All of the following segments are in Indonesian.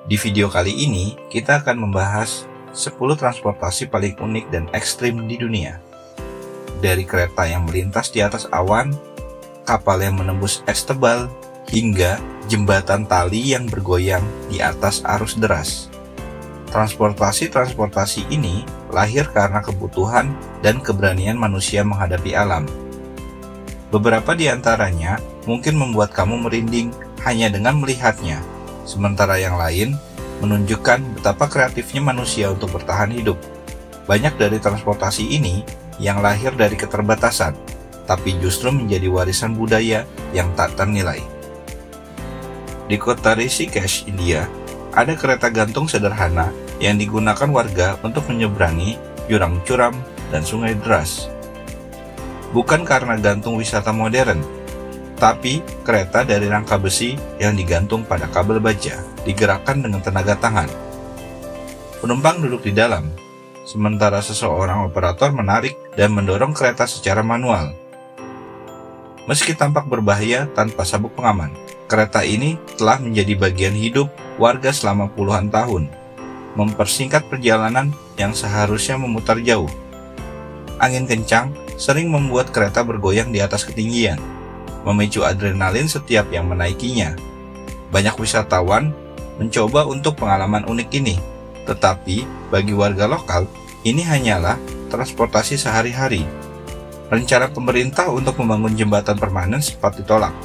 Di video kali ini, kita akan membahas 10 transportasi paling unik dan ekstrim di dunia. Dari kereta yang melintas di atas awan, kapal yang menembus es tebal, hingga jembatan tali yang bergoyang di atas arus deras. Transportasi ini lahir karena kebutuhan dan keberanian manusia menghadapi alam. Beberapa di antaranya mungkin membuat kamu merinding hanya dengan melihatnya, sementara yang lain menunjukkan betapa kreatifnya manusia untuk bertahan hidup. Banyak dari transportasi ini yang lahir dari keterbatasan, tapi justru menjadi warisan budaya yang tak ternilai. Di kota Rishikesh, India, ada kereta gantung sederhana yang digunakan warga untuk menyeberangi jurang curam dan sungai deras. Bukan karena gantung wisata modern, tapi kereta dari rangka besi yang digantung pada kabel baja, digerakkan dengan tenaga tangan. Penumpang duduk di dalam, sementara seseorang operator menarik dan mendorong kereta secara manual. Meski tampak berbahaya tanpa sabuk pengaman, kereta ini telah menjadi bagian hidup warga selama puluhan tahun, mempersingkat perjalanan yang seharusnya memutar jauh. Angin kencang sering membuat kereta bergoyang di atas ketinggian, memicu adrenalin setiap yang menaikinya. Banyak wisatawan mencoba untuk pengalaman unik ini, tetapi bagi warga lokal, ini hanyalah transportasi sehari-hari. Rencana pemerintah untuk membangun jembatan permanen sempat ditolak,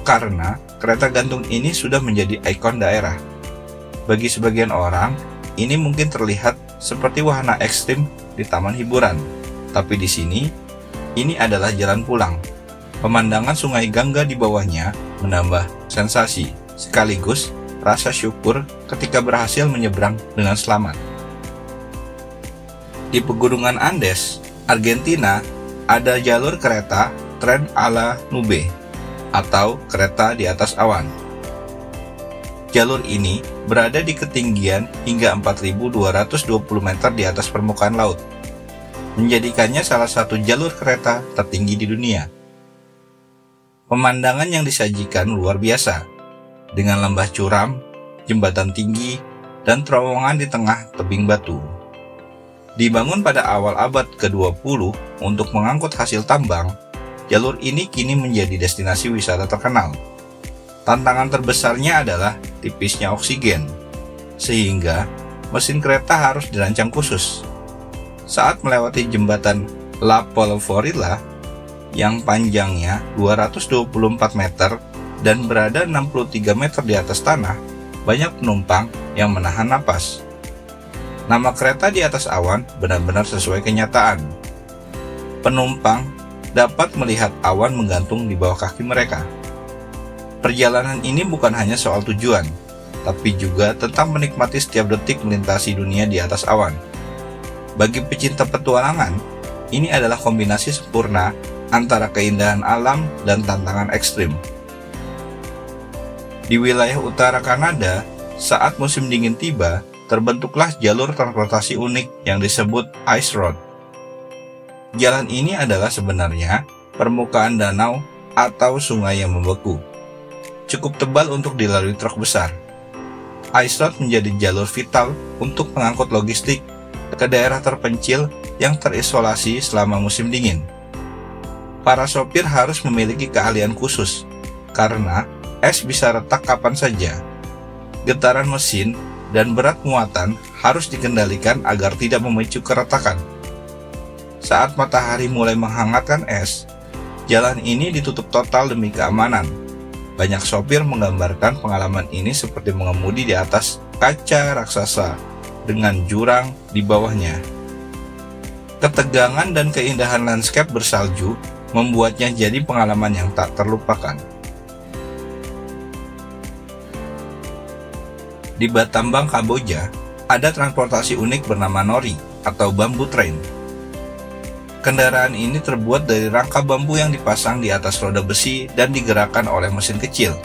karena kereta gantung ini sudah menjadi ikon daerah. Bagi sebagian orang, ini mungkin terlihat seperti wahana ekstrim di taman hiburan. Tapi di sini, ini adalah jalan pulang. Pemandangan sungai Gangga di bawahnya menambah sensasi, sekaligus rasa syukur ketika berhasil menyeberang dengan selamat. Di pegunungan Andes, Argentina, ada jalur kereta Tren a la Nube, atau kereta di atas awan. Jalur ini berada di ketinggian hingga 4.220 meter di atas permukaan laut, menjadikannya salah satu jalur kereta tertinggi di dunia. Pemandangan yang disajikan luar biasa, dengan lembah curam, jembatan tinggi, dan terowongan di tengah tebing batu. Dibangun pada awal abad ke-20 untuk mengangkut hasil tambang, jalur ini kini menjadi destinasi wisata terkenal. Tantangan terbesarnya adalah tipisnya oksigen, sehingga mesin kereta harus dirancang khusus. Saat melewati jembatan La Polvorilla yang panjangnya 224 meter dan berada 63 meter di atas tanah, banyak penumpang yang menahan napas. Nama kereta di atas awan benar-benar sesuai kenyataan. Penumpang dapat melihat awan menggantung di bawah kaki mereka. Perjalanan ini bukan hanya soal tujuan, tapi juga tentang menikmati setiap detik melintasi dunia di atas awan. Bagi pecinta petualangan, ini adalah kombinasi sempurna antara keindahan alam dan tantangan ekstrim. Di wilayah utara Kanada, saat musim dingin tiba, terbentuklah jalur transportasi unik yang disebut Ice Road. Jalan ini adalah sebenarnya permukaan danau atau sungai yang membeku, cukup tebal untuk dilalui truk besar. Ice Road menjadi jalur vital untuk mengangkut logistik ke daerah terpencil yang terisolasi selama musim dingin. Para sopir harus memiliki keahlian khusus, karena es bisa retak kapan saja. Getaran mesin dan berat muatan harus dikendalikan agar tidak memicu keretakan. Saat matahari mulai menghangatkan es, jalan ini ditutup total demi keamanan. Banyak sopir menggambarkan pengalaman ini seperti mengemudi di atas kaca raksasa dengan jurang di bawahnya. Ketegangan dan keindahan landscape bersalju membuatnya jadi pengalaman yang tak terlupakan. Di Battambang, Kamboja, ada transportasi unik bernama Nori atau bamboo train. Kendaraan ini terbuat dari rangka bambu yang dipasang di atas roda besi dan digerakkan oleh mesin kecil.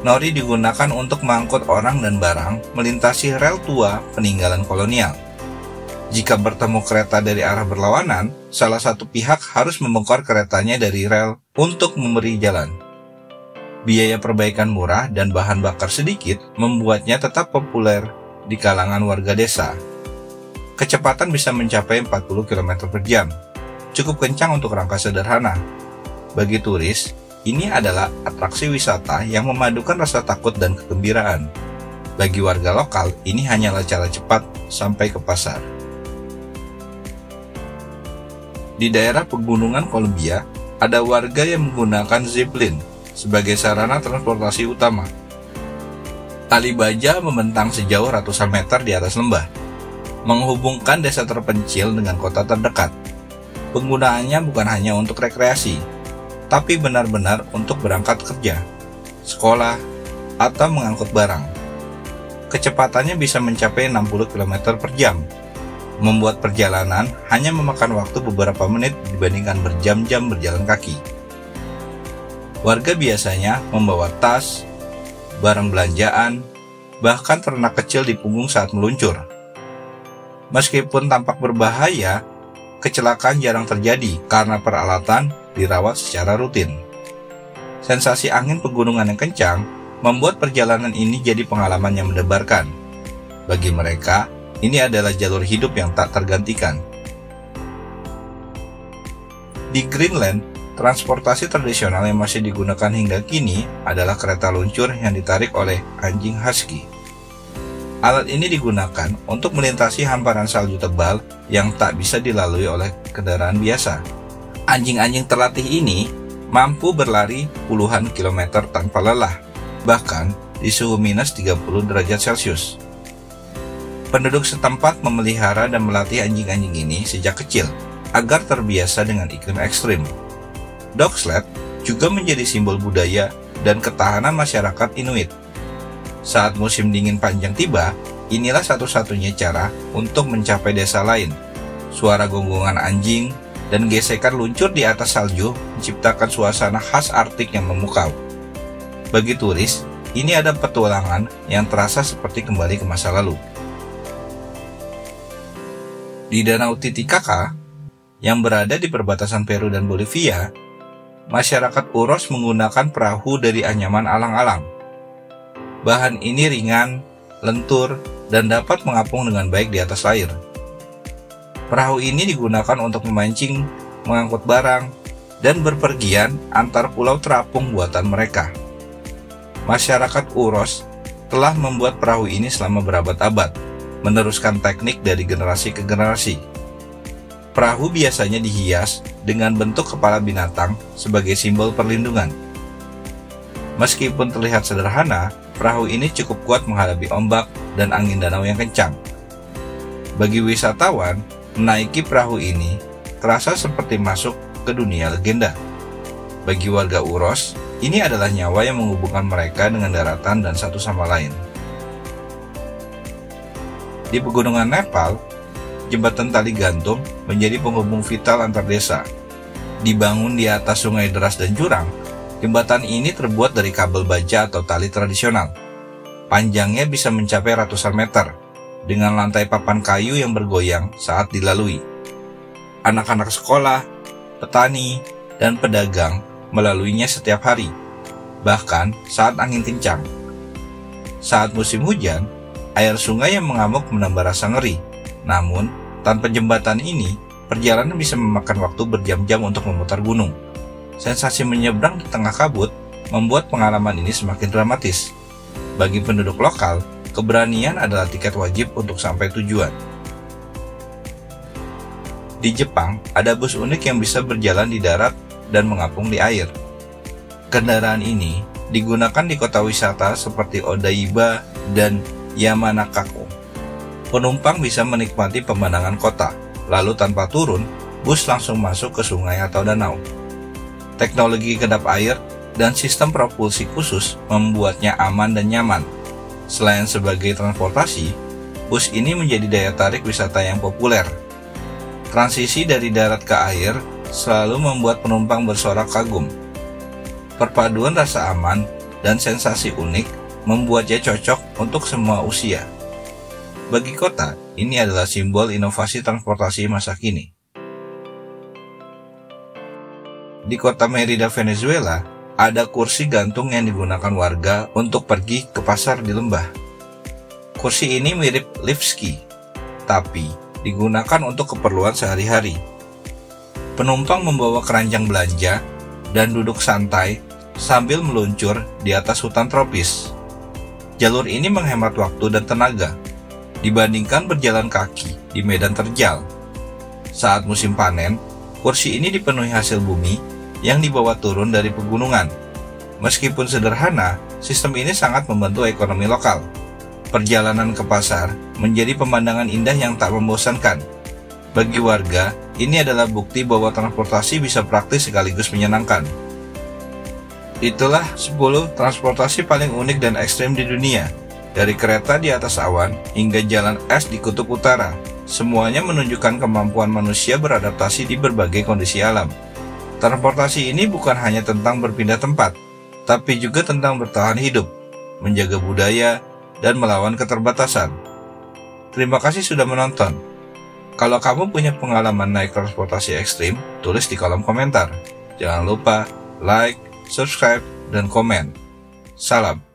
Nori digunakan untuk mengangkut orang dan barang melintasi rel tua peninggalan kolonial. Jika bertemu kereta dari arah berlawanan, salah satu pihak harus membongkar keretanya dari rel untuk memberi jalan. Biaya perbaikan murah dan bahan bakar sedikit membuatnya tetap populer di kalangan warga desa. Kecepatan bisa mencapai 40 km per jam, cukup kencang untuk rangka sederhana. Bagi turis, ini adalah atraksi wisata yang memadukan rasa takut dan kegembiraan. Bagi warga lokal, ini hanyalah cara cepat sampai ke pasar. Di daerah pegunungan Kolombia, ada warga yang menggunakan zeppelin sebagai sarana transportasi utama. Tali baja membentang sejauh ratusan meter di atas lembah, menghubungkan desa terpencil dengan kota terdekat. Penggunaannya bukan hanya untuk rekreasi, tapi benar-benar untuk berangkat kerja, sekolah, atau mengangkut barang. Kecepatannya bisa mencapai 60 km per jam, membuat perjalanan hanya memakan waktu beberapa menit dibandingkan berjam-jam berjalan kaki. Warga biasanya membawa tas, barang belanjaan, bahkan ternak kecil di punggung saat meluncur. Meskipun tampak berbahaya, kecelakaan jarang terjadi karena peralatan dirawat secara rutin. Sensasi angin pegunungan yang kencang membuat perjalanan ini jadi pengalaman yang mendebarkan. Bagi mereka, ini adalah jalur hidup yang tak tergantikan. Di Greenland, transportasi tradisional yang masih digunakan hingga kini adalah kereta luncur yang ditarik oleh anjing husky. Alat ini digunakan untuk melintasi hamparan salju tebal yang tak bisa dilalui oleh kendaraan biasa. Anjing-anjing terlatih ini mampu berlari puluhan kilometer tanpa lelah, bahkan di suhu minus 30 derajat Celcius. Penduduk setempat memelihara dan melatih anjing-anjing ini sejak kecil agar terbiasa dengan iklim ekstrim. Dog sled juga menjadi simbol budaya dan ketahanan masyarakat Inuit. Saat musim dingin panjang tiba, inilah satu-satunya cara untuk mencapai desa lain. Suara gonggongan anjing dan gesekan luncur di atas salju menciptakan suasana khas Arktik yang memukau. Bagi turis, ini ada petualangan yang terasa seperti kembali ke masa lalu. Di Danau Titicaca, yang berada di perbatasan Peru dan Bolivia, masyarakat Uros menggunakan perahu dari anyaman alang-alang. Bahan ini ringan, lentur, dan dapat mengapung dengan baik di atas air. Perahu ini digunakan untuk memancing, mengangkut barang, dan berpergian antar pulau terapung buatan mereka. Masyarakat Uros telah membuat perahu ini selama berabad-abad, meneruskan teknik dari generasi ke generasi. Perahu biasanya dihias dengan bentuk kepala binatang sebagai simbol perlindungan. Meskipun terlihat sederhana, perahu ini cukup kuat menghadapi ombak dan angin danau yang kencang. Bagi wisatawan, menaiki perahu ini terasa seperti masuk ke dunia legenda. Bagi warga Uros, ini adalah nyawa yang menghubungkan mereka dengan daratan dan satu sama lain. Di pegunungan Nepal, jembatan tali gantung menjadi penghubung vital antar desa. Dibangun di atas sungai deras dan jurang, jembatan ini terbuat dari kabel baja atau tali tradisional. Panjangnya bisa mencapai ratusan meter, dengan lantai papan kayu yang bergoyang saat dilalui. Anak-anak sekolah, petani, dan pedagang melaluinya setiap hari, bahkan saat angin kencang. Saat musim hujan, air sungai yang mengamuk menambah rasa ngeri. Namun, tanpa jembatan ini, perjalanan bisa memakan waktu berjam-jam untuk memutar gunung. Sensasi menyeberang di tengah kabut membuat pengalaman ini semakin dramatis. Bagi penduduk lokal, keberanian adalah tiket wajib untuk sampai tujuan. Di Jepang, ada bus unik yang bisa berjalan di darat dan mengapung di air. Kendaraan ini digunakan di kota wisata seperti Odaiba dan Yamanakako. Penumpang bisa menikmati pemandangan kota, lalu tanpa turun, bus langsung masuk ke sungai atau danau. Teknologi kedap air dan sistem propulsi khusus membuatnya aman dan nyaman. Selain sebagai transportasi, bus ini menjadi daya tarik wisata yang populer. Transisi dari darat ke air selalu membuat penumpang bersorak kagum. Perpaduan rasa aman dan sensasi unik membuatnya cocok untuk semua usia. Bagi kota, ini adalah simbol inovasi transportasi masa kini. Di kota Merida, Venezuela, ada kursi gantung yang digunakan warga untuk pergi ke pasar di lembah. Kursi ini mirip lift ski, tapi digunakan untuk keperluan sehari-hari. Penumpang membawa keranjang belanja dan duduk santai sambil meluncur di atas hutan tropis. Jalur ini menghemat waktu dan tenaga dibandingkan berjalan kaki di medan terjal. Saat musim panen, kursi ini dipenuhi hasil bumi yang dibawa turun dari pegunungan. Meskipun sederhana, sistem ini sangat membantu ekonomi lokal. Perjalanan ke pasar menjadi pemandangan indah yang tak membosankan. Bagi warga, ini adalah bukti bahwa transportasi bisa praktis sekaligus menyenangkan. Itulah 10 transportasi paling unik dan ekstrim di dunia. Dari kereta di atas awan hingga jalan es di kutub utara, semuanya menunjukkan kemampuan manusia beradaptasi di berbagai kondisi alam. Transportasi ini bukan hanya tentang berpindah tempat, tapi juga tentang bertahan hidup, menjaga budaya, dan melawan keterbatasan. Terima kasih sudah menonton. Kalau kamu punya pengalaman naik transportasi ekstrim, tulis di kolom komentar. Jangan lupa like, subscribe, dan komen. Salam.